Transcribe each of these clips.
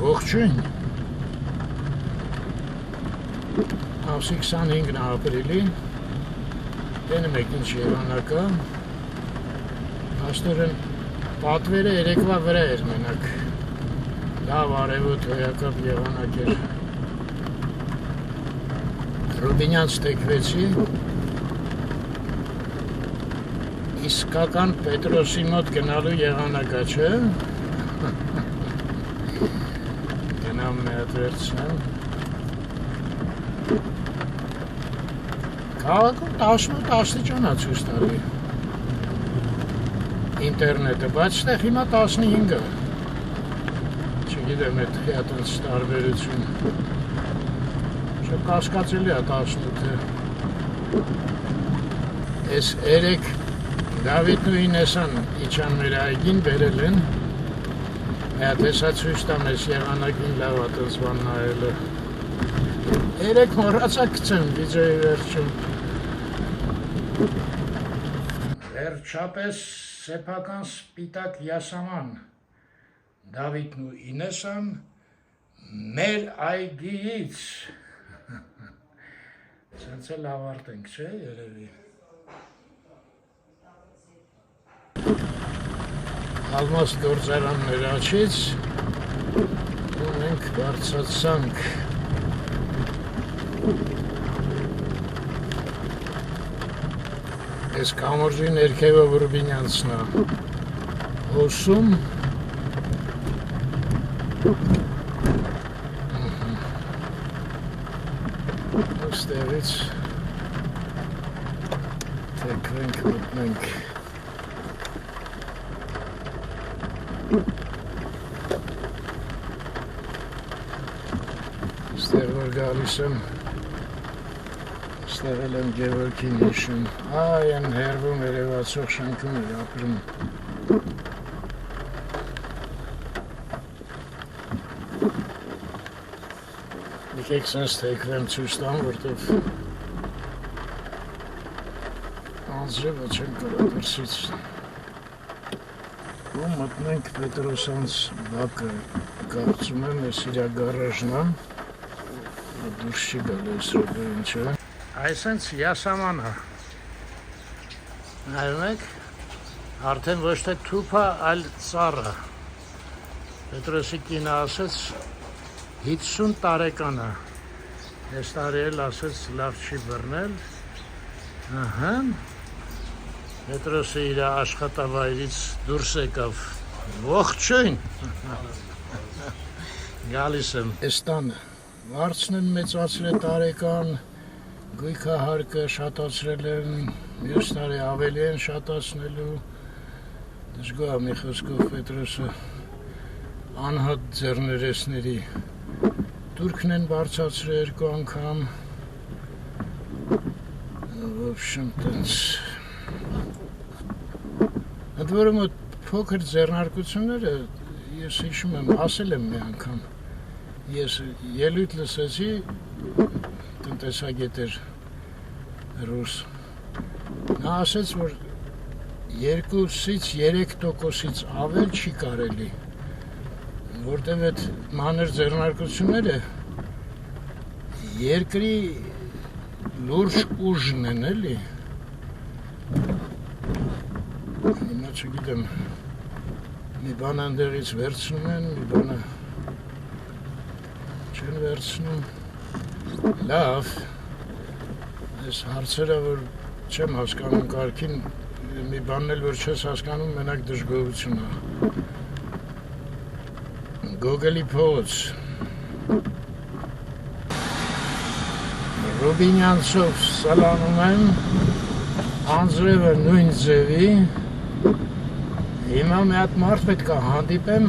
Ողջույն։ Ամսի 25-ն ապրիլին դենը մեկ ինչ եղանակա Աստորեն պատվերը երեկվա վրա էր մենակ լավ արևոտ հոյակապ եղանակ էր Ռուբինյան ստեքվեցի իսկական Պետրոսի մոտ գնալու եղանակա չէ գնամ մի հատ վերցնեմ Քաղաքում 18 աստիճան ա ցույց տալի ինտերնետը, բայց այստեղ հիմա 15-ը չգիտեմ այդ հիատենց տարբերություն շատ կասկածելի ա 18-ը Ես երեք Դավիթն ու Ինեսան իջան մեր այգին բերել են Հատ հեսա ցույց տամ ես եղանակին լավ ա տենց բան նայելը Երեք մոռացա գցեմ վիդեոյի վերջում Վերջապես սեփական սպիտակ յասաման Դավիթն ու Ինեսան մեր այգիից Սենց էլ ավարտենք, չէ, երևի Ալմաս գործարաններ աչից ու մենք բարձացանք Ես կամորջի ներքևը Ռուբինյանցն է հոսում Ոստեղից թեքվենք մտնենք Ստեղ որ գալիս եմ Ստեղել եմ Գևորգին հիշում Այ են հերվում երևացող շանքում էր ապրում Եկեք սենց թեքվեմ ցույց տամ, որտև անձրևը չեմ կարա դրսից ու մտնենք Պետրոսյանց բակը կարծում եմ ես իրա գարաժն է դուրս չի գալ ես ռոբը ինչ է Այսենց յասաման է նայում եք արդեն ոչ թե թուփա, այլ ծառը Պետրոսի կինը ասեց 50 տարեկան է ես տարի էլ ասեց լավ չի բռնել ահա Պետրոսը իր աշխատավայրից դուրս եկավ ողջույն գալիս եմ այս տանը վարձն են մեծացրել տարեկան գույքահարկը շատացրել են մյուս տարի ավելի են շատացնելու դժգոհ մի խոսքով Պետրոսը անհատ ձեռներեսների Турքն են բարձացրել երկու անգամ В общем, տենց Ընդ որում փոքր ձեռնարկությունները ես հիշում եմ, ասել եմ մի անգամ Ես ելույթ լսեցի տնտեսագետ էր ռուս Նա ասեց, որ 2-ից 3%-ից ավել չի կարելի որտև այդ մանր ձեռնարկությունները երկրի լուրջ ուժն են էլի հիմա չգիտեմ մի բան այնտեղից վերցնում են մի բանը չեն վերցնում լավ այս հարցերը որ չեմ հասկանում կարգին մի բանն էլ որ չես հասկանում մենակ դժգոհություն է Գոգելի փողոց Ռուբինյանցով սալանում եմ անձրևը նույն ձևի հիմա մի հատ մարդ պետք է հանդիպեմ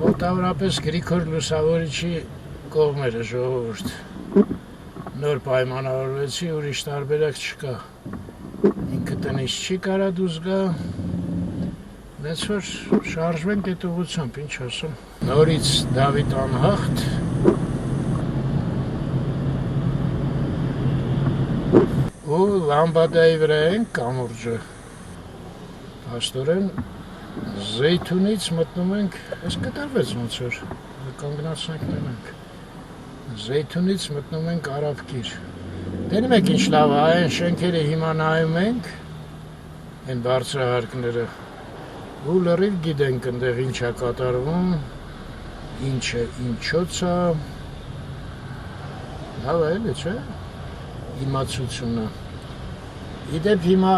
մոտավորապես Գրիգոր Լուսավորիչի կողմերը ժողովուրդ նոր պայմանավորվեցի ուրիշ տարբերակ չկա ինքը տնից չի կարա դուրս գա Դες որ շարժվենք այդ ուղղությամբ, ինչ ասեմ Նորից Դավիթ անհախտ ու լամբադայի վրա ենք կամուրջը Աստորեն Զեյթունից մտնում ենք, այս կտրվեց ոնց որ, կանգնացնենք տնենք։ Զեյթունից մտնում ենք Արաբկիր։ Տենում եք ինչ լավ, այն շենքերը հիմա նայում ենք, են բարձրահարկները, ու լրիվ գիտենք ընդեղ ինչ է կատարվում, ինչ է, ինչոց է, լավ է էլի, չէ, իմացությունը։ Իդեպ հիմա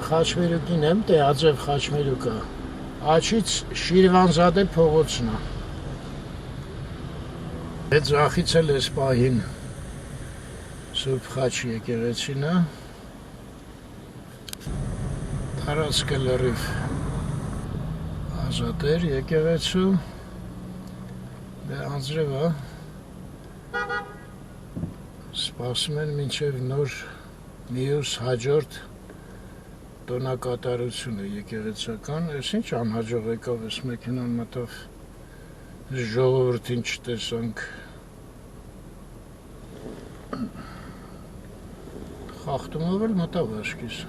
Խաչմերուկին եմ, Աձև Խաչմերուկը, աչից Շիրվանզադե փողոցն է։ Այդ ձախից էլ էս պահին Սուրբ Խաչ եկեղեցին է, տարածքը լրիվ ազատ էր եկեղեցու, դե անձրև է, սպասում են մինչև նոր մյուս հաջորդ տոնակատարությունը եկեղեցական, ես ինչ անհաջող եկավ ես մեքենան մտավ, ժողովրդին չտեսանք, խախտումով էլ մտավ աշկիս,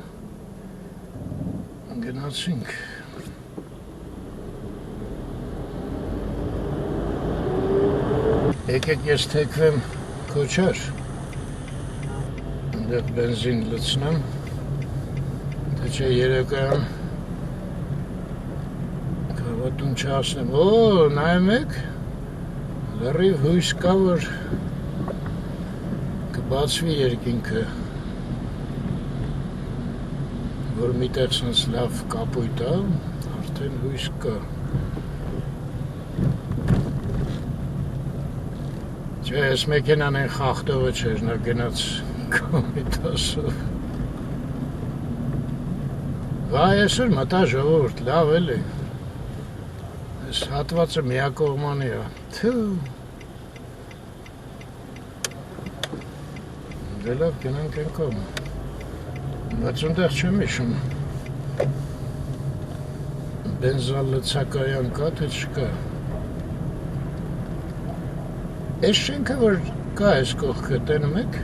գնացինք, եկեք ես թեքվեմ Քոչար, ընդեղ բենզին լցնեմ, թե չէ երեկոյան կարոտուն չասնեմ, նայում եք, լրիվ հույս կա, որ կբացվի երկինքը, որ միտեղ սենց լավ կապույտ է, արդեն հույս կա։ Չէ, ես մեքենան են խախտողը չէր, նա գնաց կոմիտասով։ Վայ, այսօր մտա ժողովուրդ, լավ էլի։ Այս հատվածը միակողմանի է։ Դե լավ, գնանք են կողմ։ Բայց ունդեղ չեմ իշում։ Բենզալցակայան կա, թե չկա։ Այս շենքը, որ կա այս կողքը, տենում եք,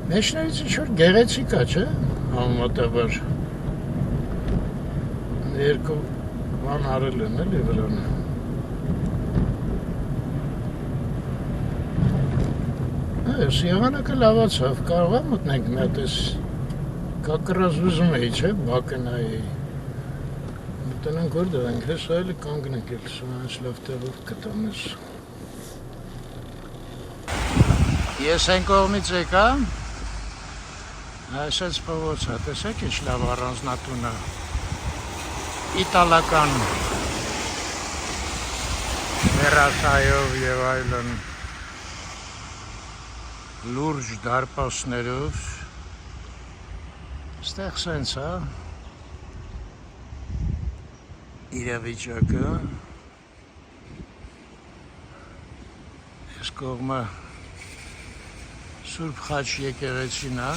մեջներից ինչ-որ գեղեցիկ է, չէ, համեմատաբար, երկու բան արել են, էլի վրան, այս եղանակը լավացավ, կարող է մտնենք մի հատ ես, կակրած ուզում էի, չէ, բակնայի, մտնենք որդեղ ենք, հեսա էլի կանգնենք, այս լավ տեղով կտամ ես։ Ես են կողմից եկա, այսպես փողոց է, տեսեք ինչ լավ առանձնատուն է, իտալական վերասայով և այլն, լուրջ դարպասներով, ստեղ սենց է, իրավիճակը, ես կողմը Սուրբ Խաչ եկեղեցին է,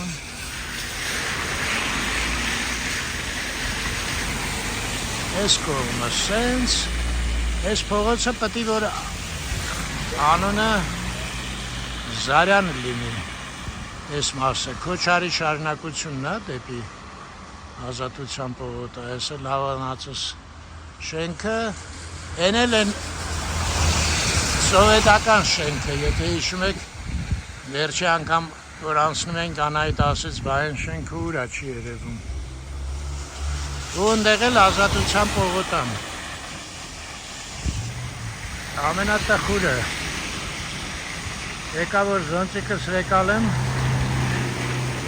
այս կողմը սենց, այս փողոցը պետք է որ անունը Զարյան լինի, այս մասը, Քոչարի շարունակությունն է դեպի Ազատության փողոցը, այս է լավանացս շենքը, են էլ են սովետական շենքը, եթե հիշում եք, վերջի անգամ, որ անցնում ենք անայդ ասեց, բա այն շենքը ուր է չի երևում։ Ու ընդեղ էլ Ազատության փողոցն։ Ամենատխուրը։ Եկա որ զոնտիկս վեկալեմ,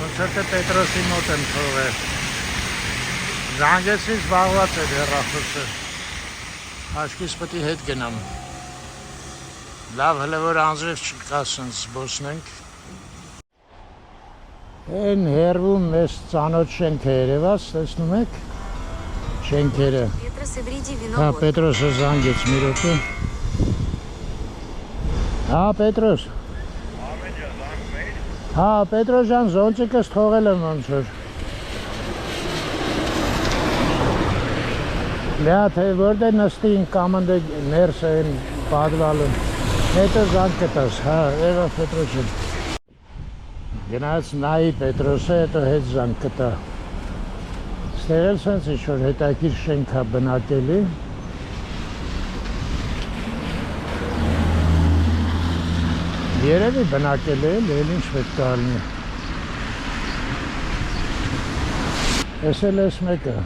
ոնց թե Պետրոսի մոտ եմ թողել։ Զանգեցի զբաղված է հեռախոսը։ Աչքիս պետք է հետ գնամ։ Լավ, հələ որ անձրև չկա, սենց զբոսնենք։ Են հեռվում մեզ ծանոթ շենք է երևաց, տեսնում եք շենքերը։ Հա, Պետրոսը զանգեց մի րոպե։ Հա, Պետրոս։ Հա, Պետրոս ջան, զոնտիկս թողել եմ ոնց որ։ Լա, թե որտե նստին կամանդը ներս են պատվալում։ Հետո զանգ կտաս, հա, եղա Պետրոսին։ Գնաց նայի Պետրոսը, հետո հետ զանգ կտա։ Ստեղ էլ սենց ինչ-որ հետաքրքիր շենք է բնակելի։ Երևի բնակել է, էլ ինչ պետք է լինի։ Ես էլ ես մեկը,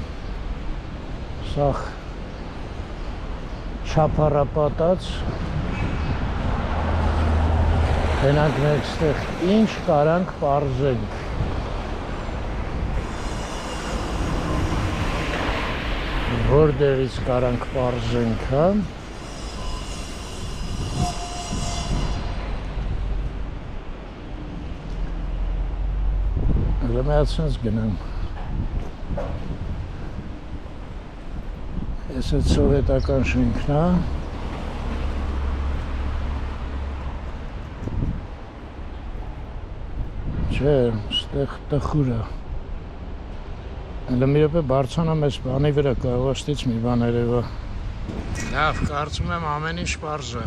սաղ չապարապատած, գնանք մենք ստեղ ինչ կարանք պարզենք։ Որտեղից կարանք պարզենք, հա։ Լմայացնես գնամ։ Ես այդ սովետական շենքն է։ Չէ, ստեղ տխուր է։ Հələ մի րոպե բարձրանամ այս բանի վրա, կարող ստից մի բան երևա։ Լավ, կարծում եմ ամեն ինչ պարզ է։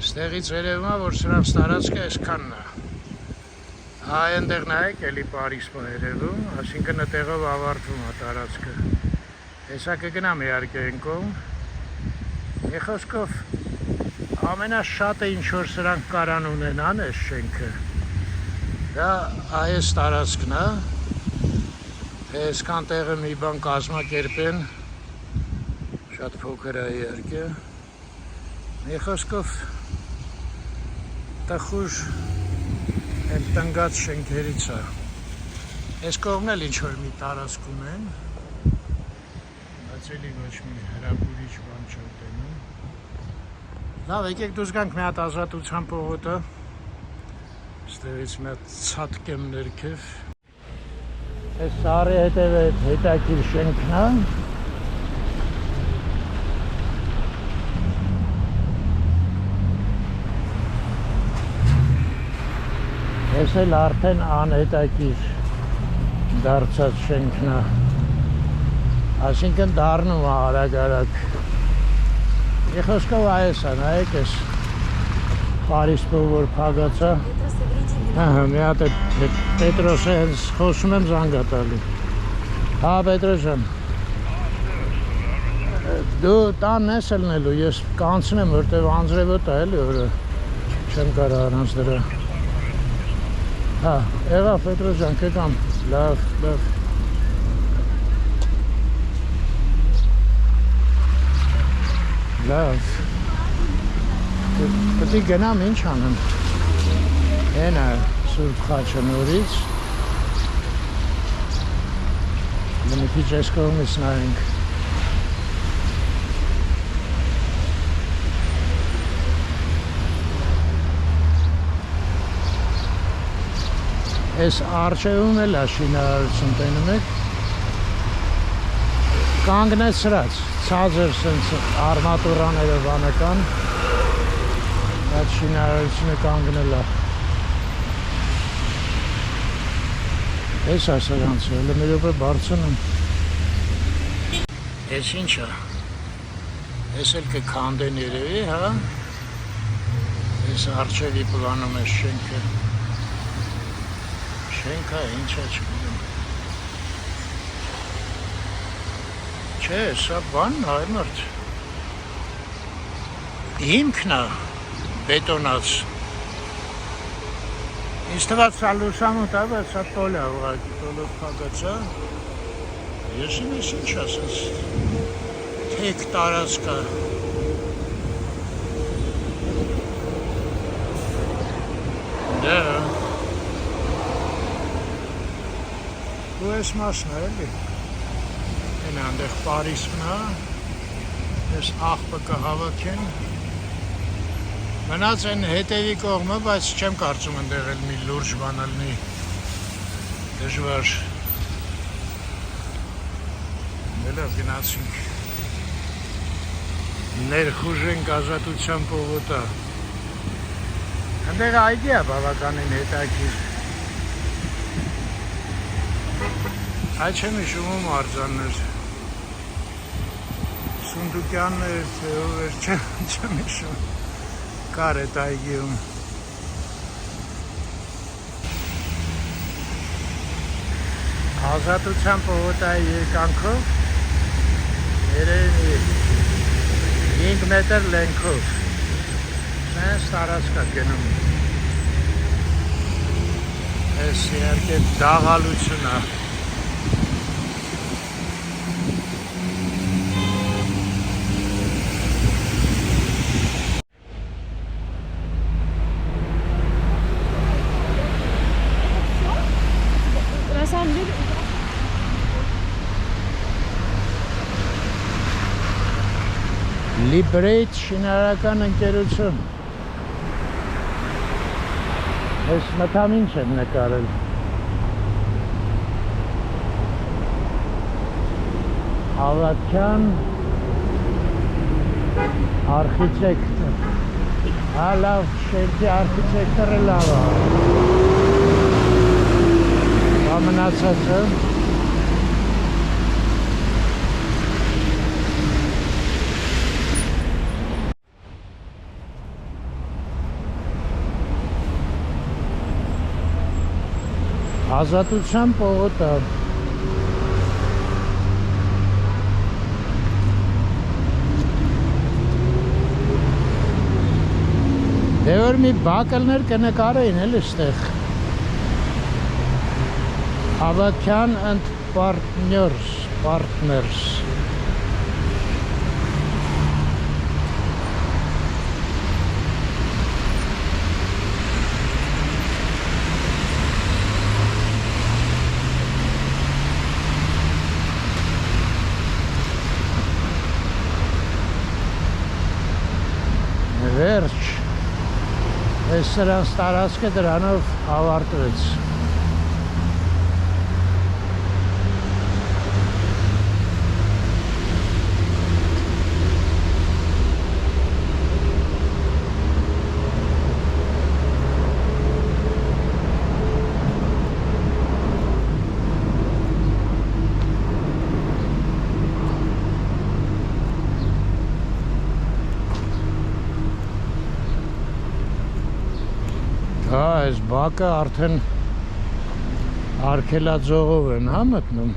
Ստեղից երևում է, որ սրանց տարածքը այսքանն է։ Այնտեղ նայեք, էլի Փարիզն է երևում, այսինքն այդտեղով ավարտվում է տարածքը։ Հեսա կգնամ իհարկե այն կողմ։ Մի խոսքով ամենաշատը ինչ որ սրանք կարան ունենան այս շենքը։ Դա այս տարածքն է։ Այսքան տեղը մի բան կազմակերպեն, շատ փոքր է իհարկե։ Մի խոսքով տխուր այդ տնգած շենքերից է։ Այս կողմն էլ ինչ-որ մի տարածք ունեն, բայց էլի ոչ մի հրապուրիչ բան չուտենում։ Լավ, եկեք դուրս գանք մի հատ Ազատության պողոտը, ստեղից մի հատ ցատկեմ ներքև։ Այս սարի հետև հետաքրքիր շենքն է։ Ես էլ արդեն անհետաքրքիր դարձած շենքն է։ Այսինքն դառնում է արագ-արագ։ Մի խոսքով այս է, նայեք այս Փարիզը որ փակած է։ Ահա, մի հատ Պետրոսը հենց խոսում եմ զանգ է տալի։ Հա, Պետրոսյան։ Դու տանն ես ելնելու, ես կանցնեմ, որտև անձրևոտ է էլի օրը։ Չեմ կարող առանց դրա։ Հա, եղավ Պետրոսյան, կգամ, լավ, լավ։ Լավ։ Պետք է գնամ, ինչ անեմ։ Հեն է Սուրբ Խաչը նորից։ Մի քիչ այս կողմից նայենք։ Այս արջևում էլ է շինարարություն տենում եք։ Կանգնեցրած, ցածր սենց արմատուրաները բանական։ Այդ շինարարությունը կանգնել է։ Այս ասարանցը, հələ մի րոպե բարձրանում։ Այս ինչ է։ Այս էլ կքանդեն երևի, հա։ Այս արջևի պլանում է շենքը։ Շենքը ինչ է չգիտեմ։ Չէ, սա բանն է, մրդ։ Հիմքն է, բետոնած։ Ինձ թվաց սա լուսամուտ է, բայց սա տոլ է ուղղակի, տոլով փակած է։ Ես իմ ես ինչ ասես, թեք տարածք է։ Դա։ Ու ես մասն է, էլի։ Են անդեղ Փարիզն է, ես աղբը կհավաքեն։ Մնաց են հետևի կողմը, բայց չեմ կարծում ընդեղ էլ մի լուրջ բան ալնի դժվար։ Լավ գնացինք։ Ներխուժենք Ազատության պողոտա։ Ընդեղ այգի է բավականին հետաքրքիր։ Այդ չեմ հիշում ում արձաններ։ Սունդուկյաններ, թե ով էր, չեմ հիշում։ Կար էտ այգիում։ Ազատության պողոտայի երկանքով երևի 5 մետր լենքով սենց տարածքա գնում ես իհարկե դաղալություն է Librate շինարարական ընկերություն ես մտամին չեմ նկարել Հավատյան արխիտեկտոր լավ շենքի արխիտեկտորը լավ է մնացածը Ազատության պողոտը դե որ մի բակլներ կնկարեին էլ ստեղ Հավատյան and partners Վերջ այս սրանց տարածքը դրանով ավարտվեց Այս բակը արդեն արգելաձողով են մտնում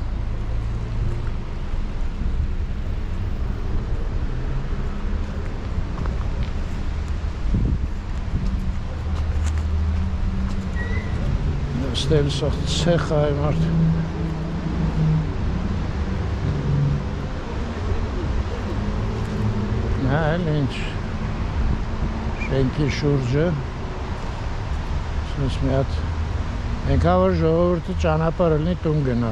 Ստել սող ցեխ այ մարդ Այլ ինչ շենքի շուրջը Մի հատ ենքա որ ժողովուրդը ճանապարհ լինի տուն գնա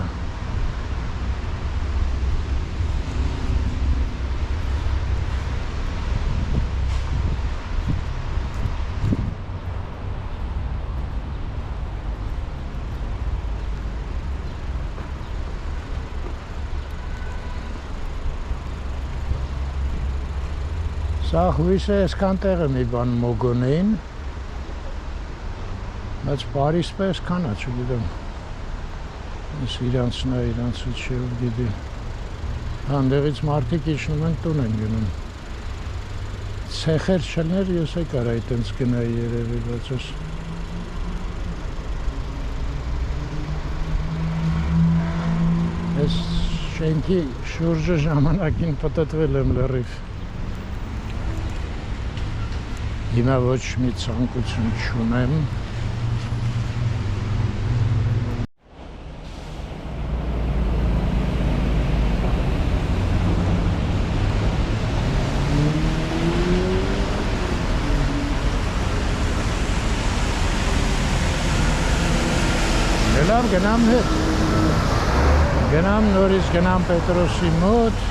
Սա հույս է այսքան տեղը մի բան մոգոնեին Բայց Փարիզ պես քանա չգիտեմ Ես իրանցն է իրանցը չի ով գիտի Հանդեղից մարդիկ իջնում են տուն են գնում Ցեխեր չլներ ես է կարայի տենց գնայի երևի բայց ես Ես շենքի շուրջը ժամանակին պտտվել եմ լրիվ Հիմա ոչ մի ցանկություն չունեմ Գնամ հետ Գնամ նորից գնամ Պետրոսի մոտ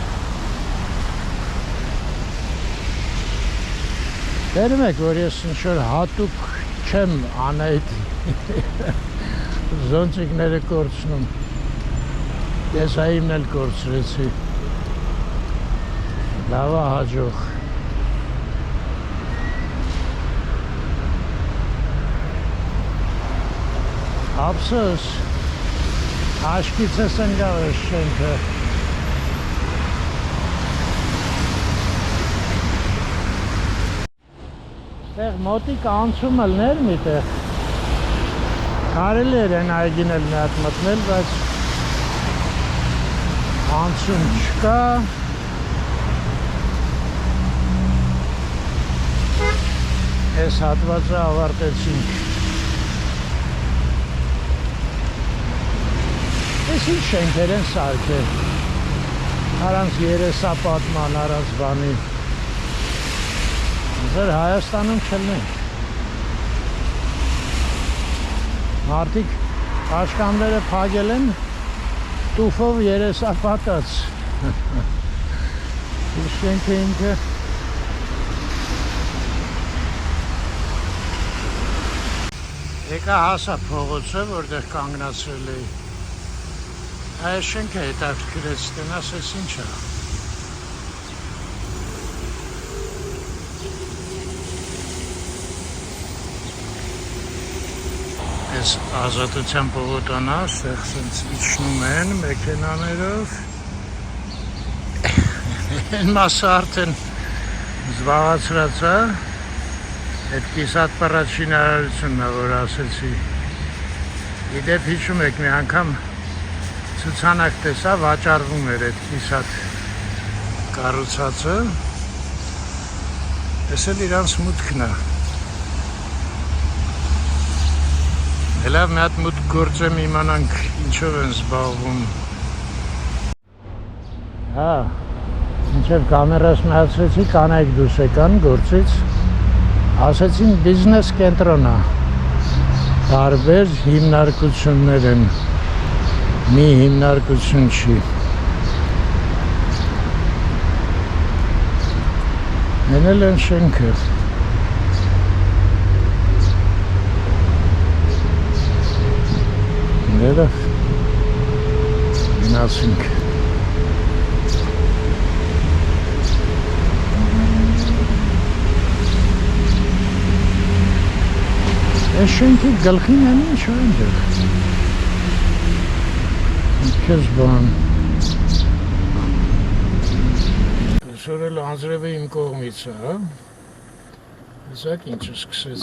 Տերում եք, որ ես ինչ-որ հատուկ չեմ անայդ Զոնցիկները կորցնում Ես այմն էլ կորցրեցի Լավա հաջող Ափսոս Աշկից ես ընկավ ես շենքը Տեղ մոտիկ անցում ելներ մի տեղ Կարելի էր են այգին էլ մի հատ մտնել, բայց անցում չկա, այս հատվածը ավարտեցինք։ Այս ինչ շենքեր են սարքել, առանց երեսապատման, առանց բանի, ձեր Հայաստանում չլնենք։ Մարդիկ աշկանները փակել են տուֆով երեսապատած։ Շենքը ինքը եկա հասա փողոցը, որտեղ կանգնացրել էի։ Այս շենքը հետաքրքրեց, տնաս էս ինչ է։ Այս Ազատության պողոտան է, այստեղ սենց իջնում են մեքենաներով։ Այն մասը արդեն զբաղացրած է, այդ կիսատ պռաչի նարարությունն է, որ ասեցի։ Իդեպ հիշում եք մի անգամ ցուցանակ տեսա, վաճառվում էր այդ կիսատ կառուցածը։ Էս էլ իրանց մուտքն է։ Լավ մի հատ մուտք գործեմ իմանանք ինչով են զբաղվում։ Հա, ինչև կամերաս միացրեցի, կանայք դուրս եկան գործից, ասեցին բիզնես կենտրոն է, տարբեր հիմնարկություններ են, մի հիմնարկություն չի։ Ենել են շենքը։ Ներով գնացինք։ Այս շենքի գլխին են ինչ այնտեղ։ Ինչպես բան։ Այսօր էլ անձրևը իմ կողմից է, հա։ Իսկ ինչ սկսեց։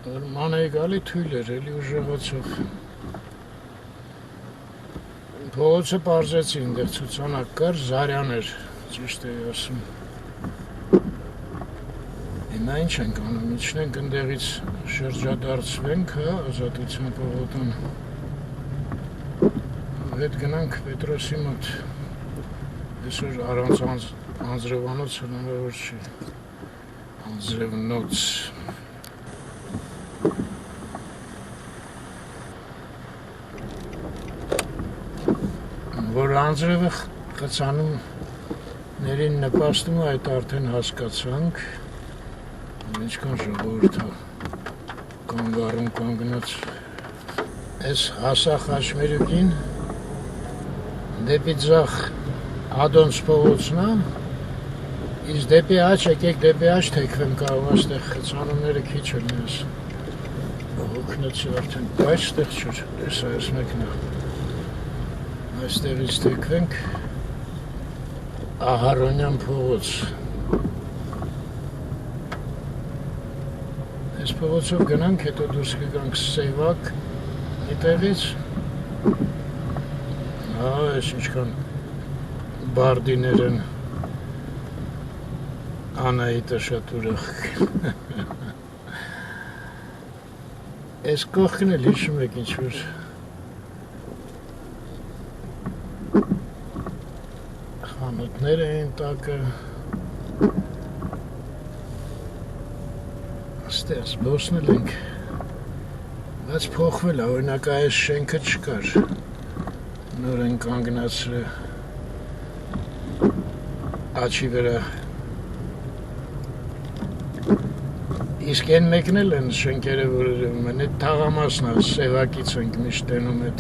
Մանեի գալի թույլ էր, էլի ուժեղացող։ Փողոցը պարզեցի, ինտեղ ցուցանակ կար, Զարյան էր, ճիշտ էի ասում։ Հիմա ինչ ենք անում, իջնենք ընդեղից շրջադարձվենք, հա, Ազատության պողոտան։ Հետ գնանք Պետրոսի մոտ։ Այսօր առանց անձրևանոց հնարավոր չի։ Անձրևնոց։ Որ անձրևը խցանումներին նպաստում է, այդ արդեն հասկացանք, ինչքան ժողովուրդ է կանգառում կանգնած։ Այս հասա Խաչմերուկին դեպի ձախ Ադոնց փողոցն է, իսկ դեպի աջ եկեք դեպի աջ թեքվեմ, կարող այստեղ խցանումները քիչ են ես։ Հոգնեցի արդեն, բայց այստեղ չէր, տեսա այս մեկն է։ Այստեղից թեքվենք Ահարոնյան փողոց։ Այս փողոցով գնանք, հետո դուրս կգանք Սևակ այդտեղից։ Հա, այս ինչքան բարդիներ են, Անահիտը շատ ուրախ։ Այս կողքն էլ հիշում եք ինչ-որ խանութներ էին տակը, այստեղ զբոսնել ենք, բայց փոխվել է, օրինակ այս շենքը չկար, նոր են կանգնացրել աչի վրա, իսկ են մեկն էլ են շենքերը, որ են, այդ թաղամասն է, Սևակից ենք միշտ տենում այդ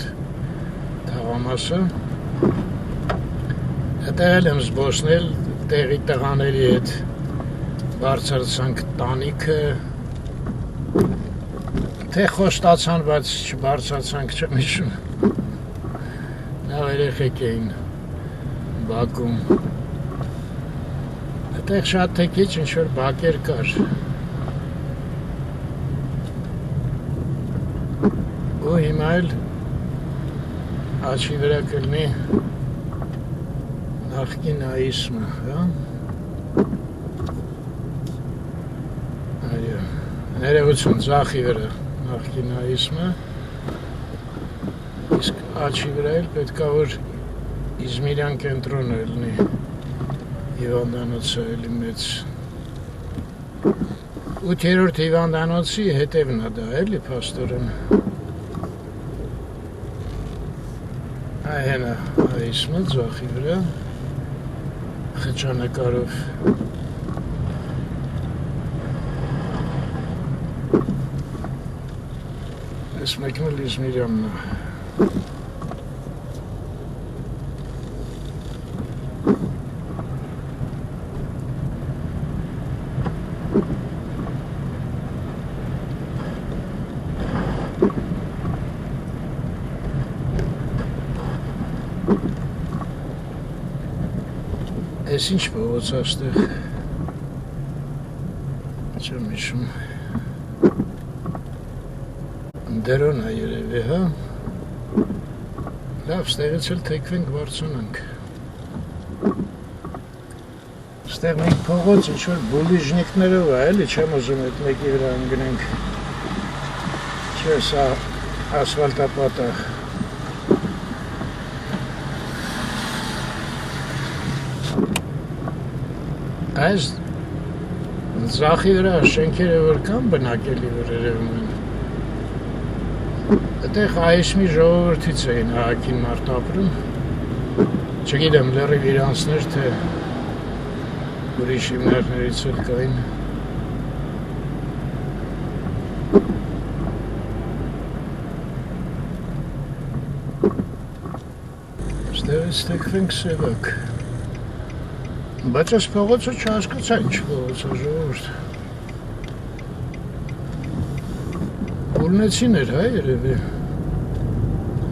թաղամասը, Այդտեղ էլ եմ զբոսնել տեղի տղաների հետ, բարձրացանք տանիքը, թե խոստացան, բայց չբարձրացանք, չեմ հիշում, լավ երեխեք էին բակում, այդտեղ շատ թե քիչ ինչ-որ բակեր կար, ու հիմա էլ աչի վրա կլինի նախկին այիսմը, հա? Այո, ներողություն, ձախի վրա նախկին այիսմը, իսկ աչի վրա էլ պետք է որ Իզմիրյան կենտրոնը լինի, հիվանդանոցը էլի մեծ 8-րդ հիվանդանոցի հետևն է դա, էլի փաստորեն։ Այնա այիսմը ձախի վրա խճանկարով։ Այս մեկն էլ Իզմիրյանն է։ Այս ինչ փողոց է այստեղ, չեմ հիշում, դերոն է երևի, հա, լավ, ստեղից էլ թեքվենք բարձրանանք, ստեղ մենք փողոց ինչ-որ բուլիժնիկներով է, էլի չեմ ուզում այդ մեկի վրա ընգնենք, չէ սա ասվալտապատ է, այս ձախի վրա շենքերը որ կան բնակելի որ երևում են, այդտեղ այիսմի ժողովրդից էին ահագին մարդ ապրում, չգիտեմ լրիվ իրանցներ թե ուրիշ հիմնարկներից էլ կային, ստեղից թեքվենք Սևակ, բայց այս փողոցը չհասկացա ինչ փողոց է ժողովուրդ, ուլնեցին էր հա երևի,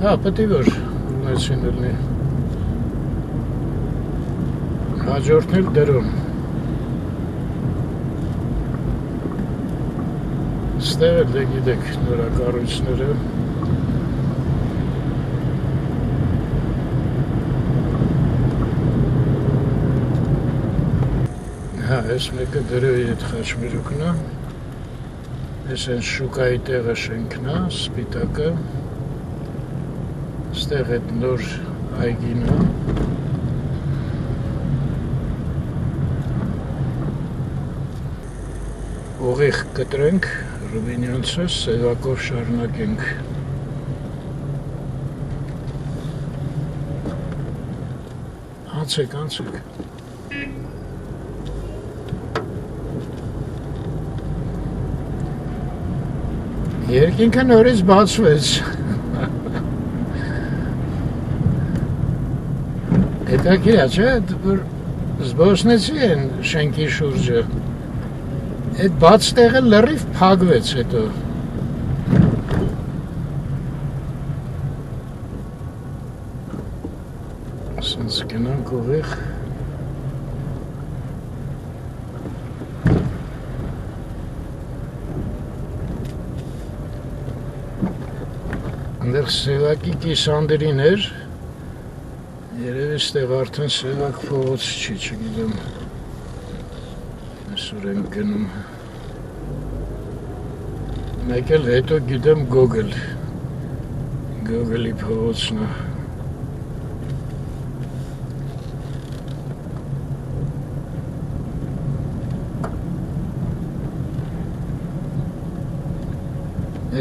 հա պետք է որ ուլնեցին լինի, հաջորդն էլ դրոն, ստեղ էլ դե գիտեք նորակառույցները, հա, ես մեկը դրոյի հետ խաչմերուկն է, ես են շուկայի տեղը շենքն է, սպիտակը, ստեղ այդ նոր այգին է, ուղիղ կտրենք, Ռուբինյանցը Սևակով շարունակենք, անցեք, անցեք, երկինքը նորից բացվեց, հետաքրքիր է, չէ, որ զբոսնեցի են շենքի շուրջը, այդ բաց տեղը լրիվ փակվեց հետո, ասենց գնանք ուղիղ, Այնտեղ Սևակի կիսանդրին էր, երևի ստեղ արդեն Սևակ փողոց չի, չգիտեմ, այսօր ենք գնում, մեկ էլ հետո գիտեմ Գոգլի փողոցն է,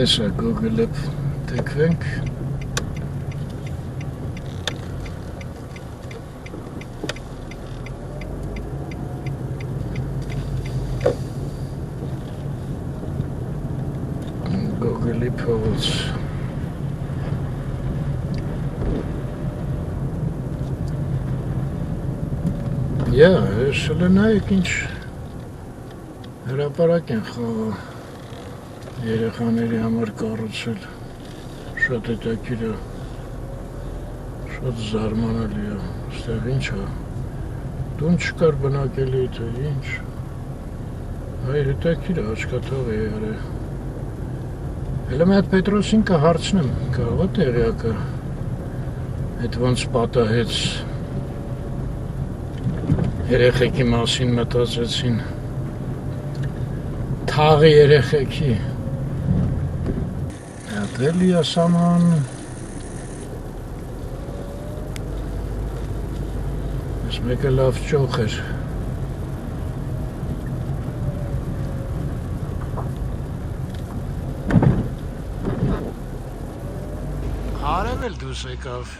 ես է Գոգլը թեքվենք, Գոգլի փողոց, շլը նայեք ինչ հրապարակ են խաղա երեխաների համար կառուցել, շատ հետաքրքիր է, շատ զարմանալի է, ստեղ ինչ է, տուն չկար բնակելի, թե ինչ, այ հետաքրքիր է, աչքաթող է եղել, հələ մի հատ Պետրոսին կհարցնեմ, կարող է տեղյակը, Այդ ոնց պատահեց երեխեքի մասին մտածեցին թաղի երեխեքի Հատել յասաման Ես մեկը լավ ճոխ էր Արև էլ դուս եկավ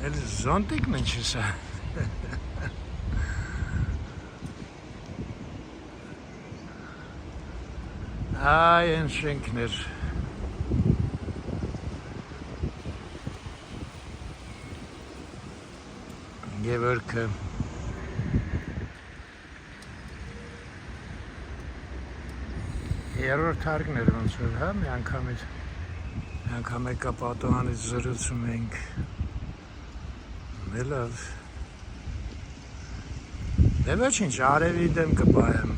Էլ զոնտիկն ինչ է սա Այ են շենքներ Գևորգը Երորդ հարկն էր ոնց որ, հա, մի անգամ եկա պատոհանից զրուցում էինք Լավ Դե ոչինչ, արևի դեմ կպահեմ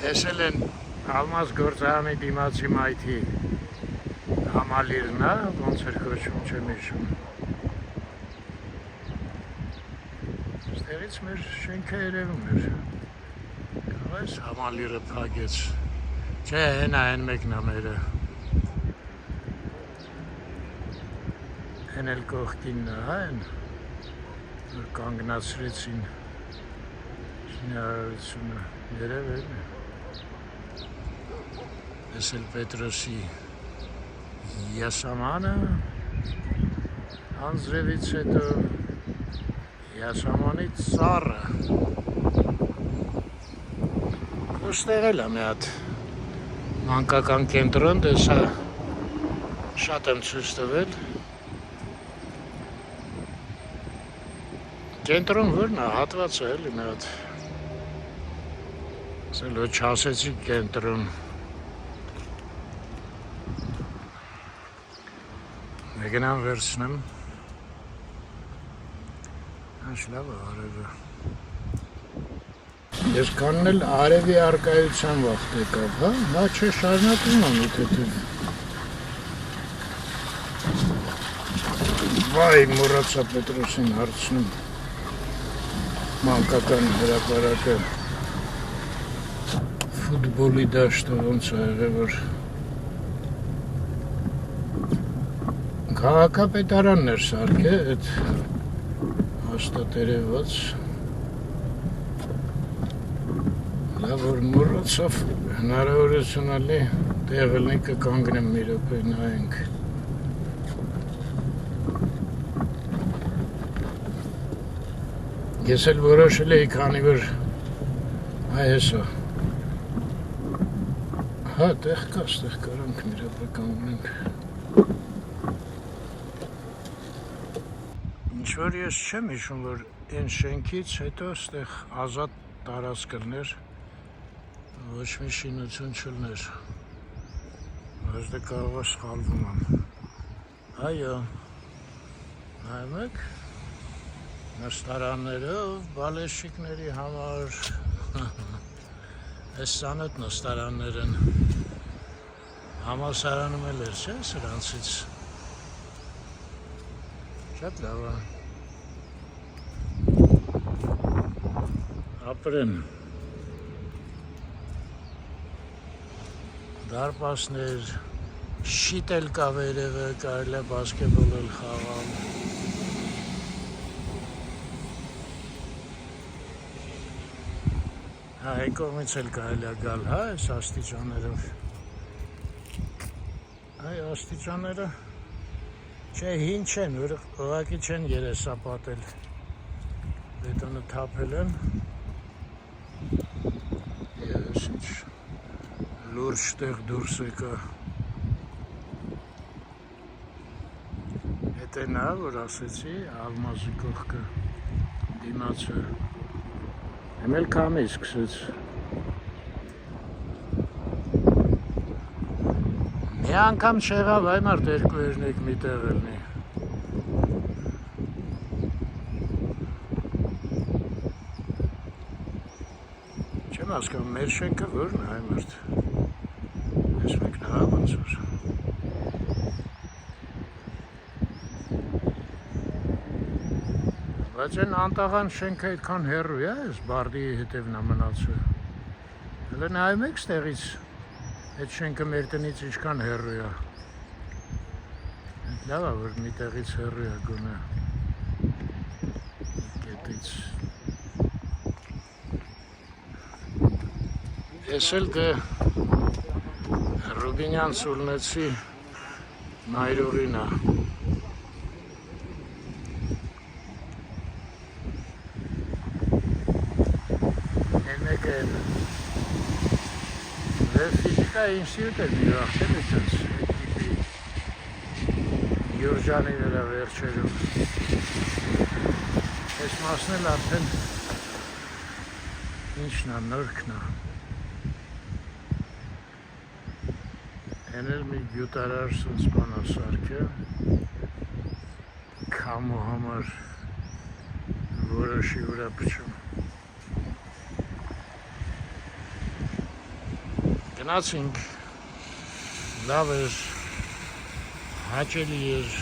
Հեսել են Ալմազ գործարանի դիմացի մայթի Համալիրն է, ոնց էր կոչվում չեմ հիշում Ստեղից մեր շենքը երևում էր Այս համալիրը փակեց Չէ, հեն մեկն է մերը Հեն էլ կողքինն է, հա են որ կանգնացրեցին շինարարությունը երևել է Ես էլ Պետրոսի յասամանը անձրևից հետո յասամանի ծառը Ստեղել է մի հատ մանկական կենտրոն, դե սա շատ եմ ցույց տվել Կենտրոն որն է, հատվածը էլի մի հատ Սել ոչ ասեցի կենտրոն Մեգնան վերցնեմ Հաշ լավ է արևը Ես կանն էլ արևի արկայության վաղտ եկավ, հա? Նա չէ շարունակում եմ իթեթև Վայ, մոռացա Պետրոսին հարցնում Մանկական հրապարակը Ֆուտբոլի դաշտը ոնց է եղել որ Քաղաքապետարանն էր սարքել այդ հաստատերևված Լավ որ մոռացավ հնարավորություն ալի տեղել ենք կանգնեմ մի րոպե նայենք Ես էլ որոշել էի քանի որ այ հեսա Հա տեղ կա ստեղ կարանք մի րոպե կանգնենք Ինչ-որ ես չեմ հիշում, որ այն շենքից հետո ստեղ ազատ տարածք կլներ, ոչ մի շինություն չլներ, ոչ դե կարող է սխալվում եմ, այո, նայում եք, նստարաններով, բալեշիկների համար, այս սանոտ նստարաններ են, համալսարանում էլ էր, չէ, սրանցից, շատ լավ է, ապրեն, դարպասներ, շիտ էլ կա վերևը, կարելի է բասկետբոլ էլ խաղալ, հա, այն կողմից էլ կարելի է գալ, հա, այս աստիճաններով, այ աստիճանները, չէ, հին չեն, ուղղակի չեն երեսապատել, բետոնը թափել են, ես ինչ լուրջ տեղ դուրս եկա, հետ է նա, որ ասեցի, Ալմազի կողքը դիմացը, եմ էլ կամի սկսեց, մի անգամ չեղավ այ մարդ երկու երնեք մի տեղ ելնի, Չեմ հասկանում, մեր շենքը որն է այ մարդ, Ես մեկնա ոնց որ բայց այն անտաղան շենքը այդքան հեռու է, այս բարդի հետևն է մնացել։ Հələ նայում եք ստեղից այդ շենքը մեր տնից ինչքան հեռու է։ Լավ է որ մի տեղից հեռու է գոնե։ Կետից։ Ես էլ դե Ռուբինյան Սուլնեցի մայրուղին է։ Ֆիզիկա ինստիտուտ է մի վաղտել էտենց Յուրջանի վրա վերջերում ես մասն էլ արդեն ինչն է, նորքն է են էլ մի գյուտարար սնց բան է սարքել քամու համար որոշի վրա փչում Գնացինք, լավ էր, հաճելի էր,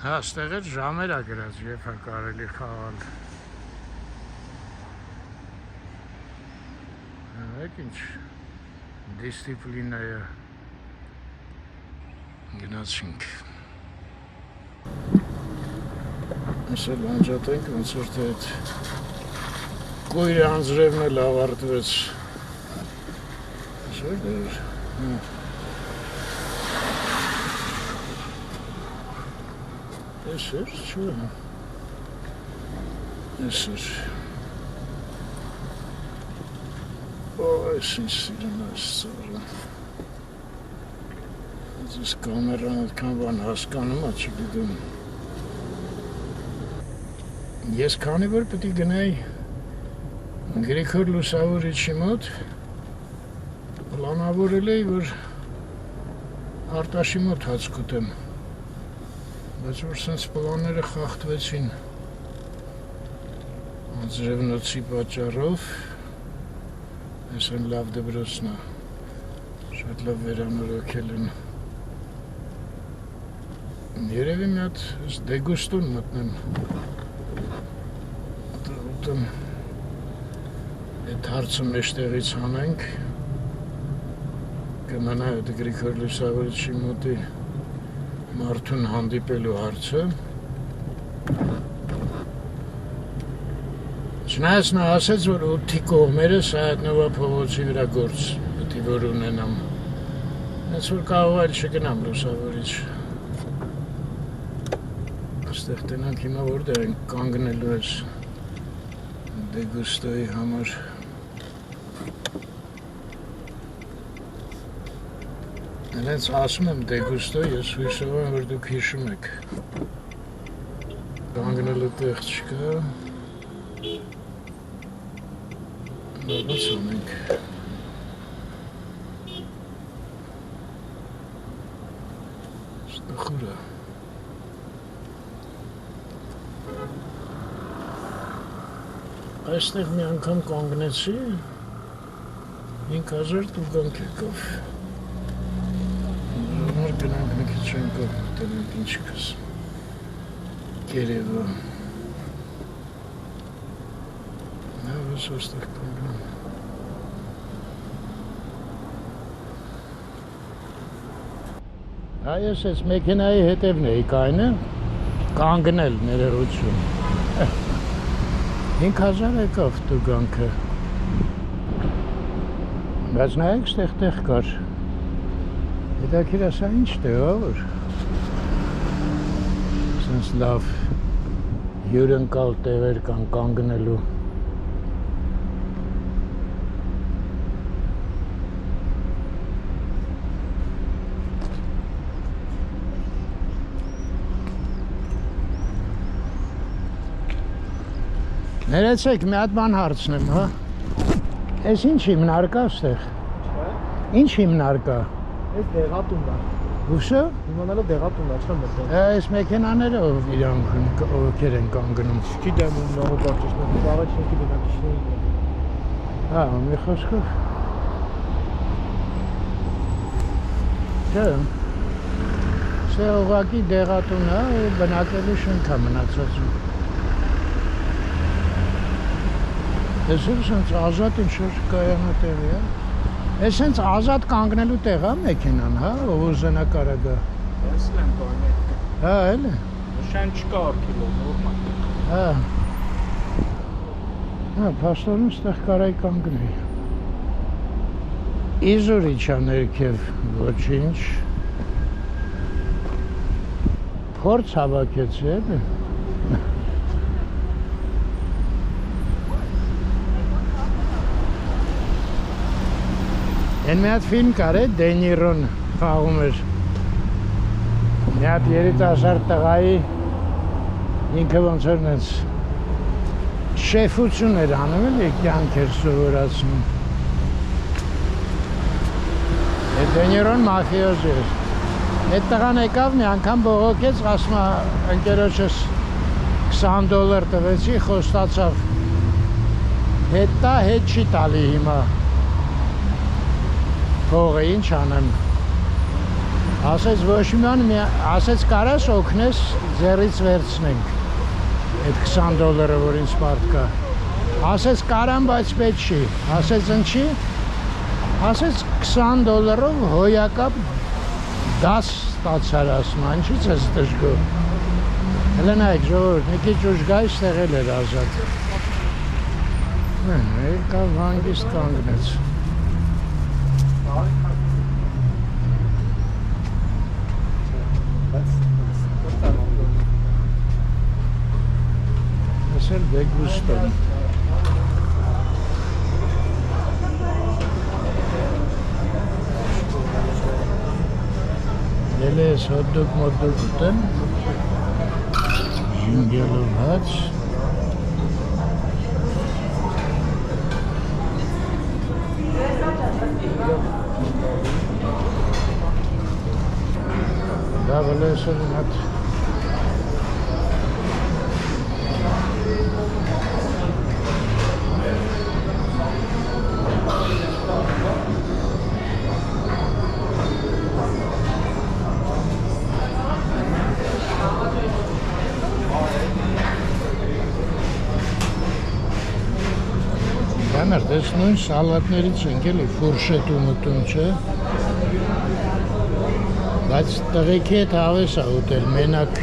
հա, ստեղ էր ժամեր է գրած, երբ է կարելի խաղալ, եք ինչ, դիսցիպլինա է, գնացինք Ես էլ անջատենք, ոնց որ թե այդ կույրի անձրևն էլ ավարտվեց Ես որ դեր Ես էր, չու Ես էր Ո, ես ինչ սիրում ես ծորը Ես կամերան այդքան բան հասկանում է, չգիտում Ես քանի որ պետք է գնայի Գրիգոր Լուսավորիչի մոտ պլանավորել էի որ Արտաշի մոտ հաց կուտեմ բայց որ սենց պլանները խախտվեցին անձրևնոցի պատճառով ես են լավ դպրոցն է շատ լավ վերանորոգել են երևի մի հատ դեգուստուն մտնեմ Այդ հարցը մեջտեղից հանենք կմնա այդ Գրիգոր Լուսավորիչի մոտի մարդուն հանդիպելու հարցը Չնայած նա ասեց, որ 8-ի կողմերը Սայաթնովա փողոցի վրա գործ պետք է որ ունենամ Հենց որ կարող այլ չգնամ Լուսավորիչ Այստեղ տենանք հիմա որտեղ են կանգնելու ես Դեգուստոյի համար Հենց ասում եմ դեգուստոյ, ես հույսով եմ, որ դուք հիշում եք Կանգնելու տեղ չկա Ոնց անենք Ստխուր է Այստեղ մի անգամ կանգնեցի 5000 տուգանք եկավ Նոր գնանք մի քիչ ընկով տենենք ինչ կս Կերևա Նա ոնց ոստեղ կանգնում Այս ես մեքենայի հետևն էի կայնը կանգնել ներերություն 5000 եկավ տուգանքը Բայց նայեք ստեղ տեղ կար Հետաքրքիր է սա ինչ տեղ է որ Սենց լավ հյուրընկալ տեղեր կան կանգնելու Ներեցեք, մի հատ բան հարցնեմ, հա։ Էս ինչ հիմնարկա ստեղ։ Ինչ հիմնարկա։ Էս դեղատուն է։ Ուսը։ Իմանալով դեղատունն աչքան մտել։ Այս մեքենաները իրանք ովքեր են կանգնում։ Չգիտեմ ում նորը բարձրացնել, առաջին բնակիչներին։ Հա, մի խոսքով։ Չէ։ Սա ուղղակի դեղատուն է ու բնակելի շենք է մնացածում։ Ես սենց ազատ ինչ-որ կայանատեղի է։ Ես սենց ազատ կանգնելու տեղ է մեքենան, հա, ով ուզենա կարա գա։ Ես եմ տոյն։ Հա, էլի։ Շան չկա արքիլով, նորմալ։ Հա։ Հա, փաստորեն ստեղ կարայի կանգնի։ Իզուրիչ է ներքև ոչինչ։ Փորձ հավաքեցի, էլի։ Են մի հատ ֆիլմ կար է, Դենիրոն խաղում էր։ Մի հատ երիտասարդ տղայի ինքը ոնց որ նենց շեֆություն էր անում էլի, կյանք էր սովորացնում։ Դենիրոն մաֆիոզ էր։ Այդ տղան եկավ մի անգամ բողոքեց, ասում է ընկերոջս $20 տվեցի, խոստացավ հետ տա, հետ չի տալի հիմա։ Փողը ինչ անեմ։ Ասեց ոչ մի բան, ասեց կարաս օգնես ձեռից վերցնենք այդ $20, որ ինձ մարդ կա։ Ասեց կարամ, բայց պետք չի։ Ասեց ինչի։ Ասեց $20-ով հոյակապ 10 ստացար ասում, ինչից ես դժգոհ։ Հələ նայեք ժողովուրդ, մի քիչ ուշ գա, այստեղ էլ էր ազատ։ Եկավ հանգիստ կանգնեց։ Ես էլ դեգուստում։ Ել ես հոտդոկ մոտդոկ ուտեմ, ժինգելով հաց, դա վլեսել հատ Դանար, դες նույն սալատներից ենք էլի ֆուրշետում ուտում, չէ։ Բայց տղեքի հետ հավես է ուտել, մենակ։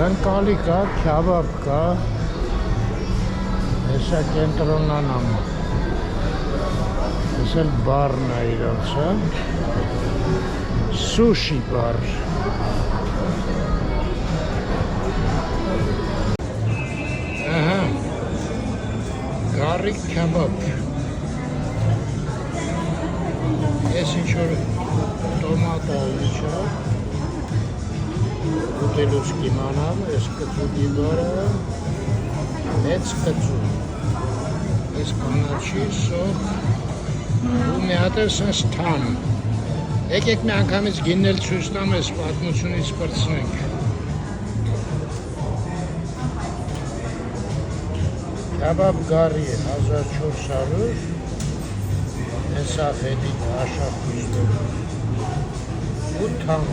Խնկալի կա, քյաբաբ կա, հեսա կենտրոնան ամ, ես էլ բարն է իրաց, սուշի բար։ Ահա, գարիկ քյաբաբ, Ես ինչ-որ տոմատա իչա, ուտելուց կիմանամ, ես կծու դիբարը, մեծ կծու, ես կանաչի, սող, ու մի հատ է սենց թան, եկեք մի անգամից գիննել ցույց տամ, ես պատմությունից պրծնենք, Կաբաբ գարի 1400 Հեսաֆեդի աշախույստով ու թամ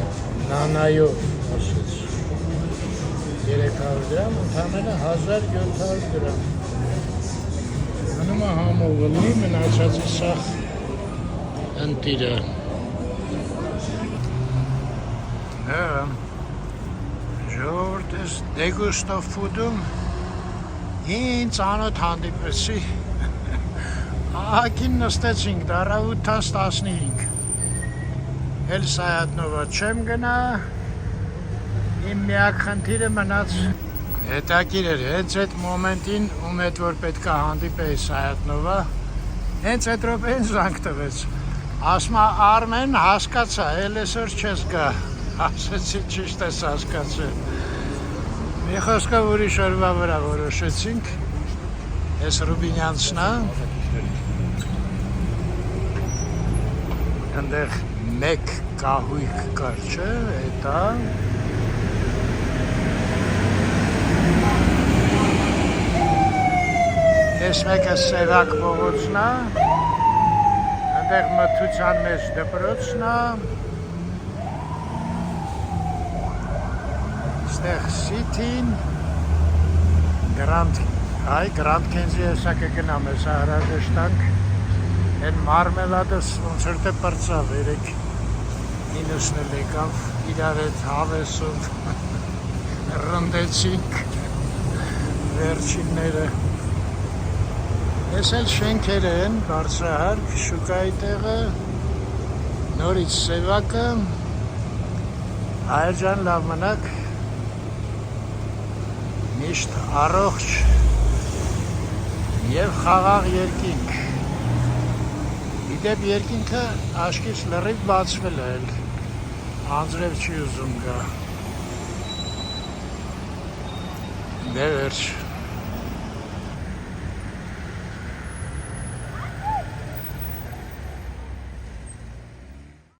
նանայով ասեց 300 գրամ, ընդամենը 1700 գրամ անումը համողլի մնացածի սախ ընտիրը ժողովուրդ ես դեգուստով ֆուդում Ինձ անոտ հանդիպեցի, ահագին նստեցինք, դարավ 8-15, էլ Սայատնովա չեմ գնա, իմ միակ խնդիրը մնաց հետաքրքիր էր, հենց այդ մոմենտին, ում հետ որ պետք է հանդիպեի Սայատնովա, հենց այդ րոպեին զանգ տվեց, ասում Արմեն հասկացա, էլ այսօր չես գա, ասեցի ճիշտ ես հասկացել Մի խոսքով ուրիշ օրվա վրա որոշեցինք, ես Ռուբինյանցն է, ընդեղ մեկ կահույք կար չէ, էտա, ես մեկը Սևակ փողոցն է, ընդեղ մթության մեջ դպրոցն է, Ստեղ Սիթին, Գրանդ Քենզի հեսա կգնամ, հեսա հրաժեշտանք, են մարմելադս ոնց որ թե պրծավ, երեք 90-ն եկավ, իրար հետ հավեսով ռնդեցինք վերջինները, ես էլ շենքերը են, բարձրահարկ, շուկայի տեղը, նորից Սևակը, Հայերջան լավ մնաք, Միշտ առողջ և խաղաղ երկինք, իդեպ երկինքը աշկից լրիվ բացվել է, անձրև չի ուզում գա, դե վերջ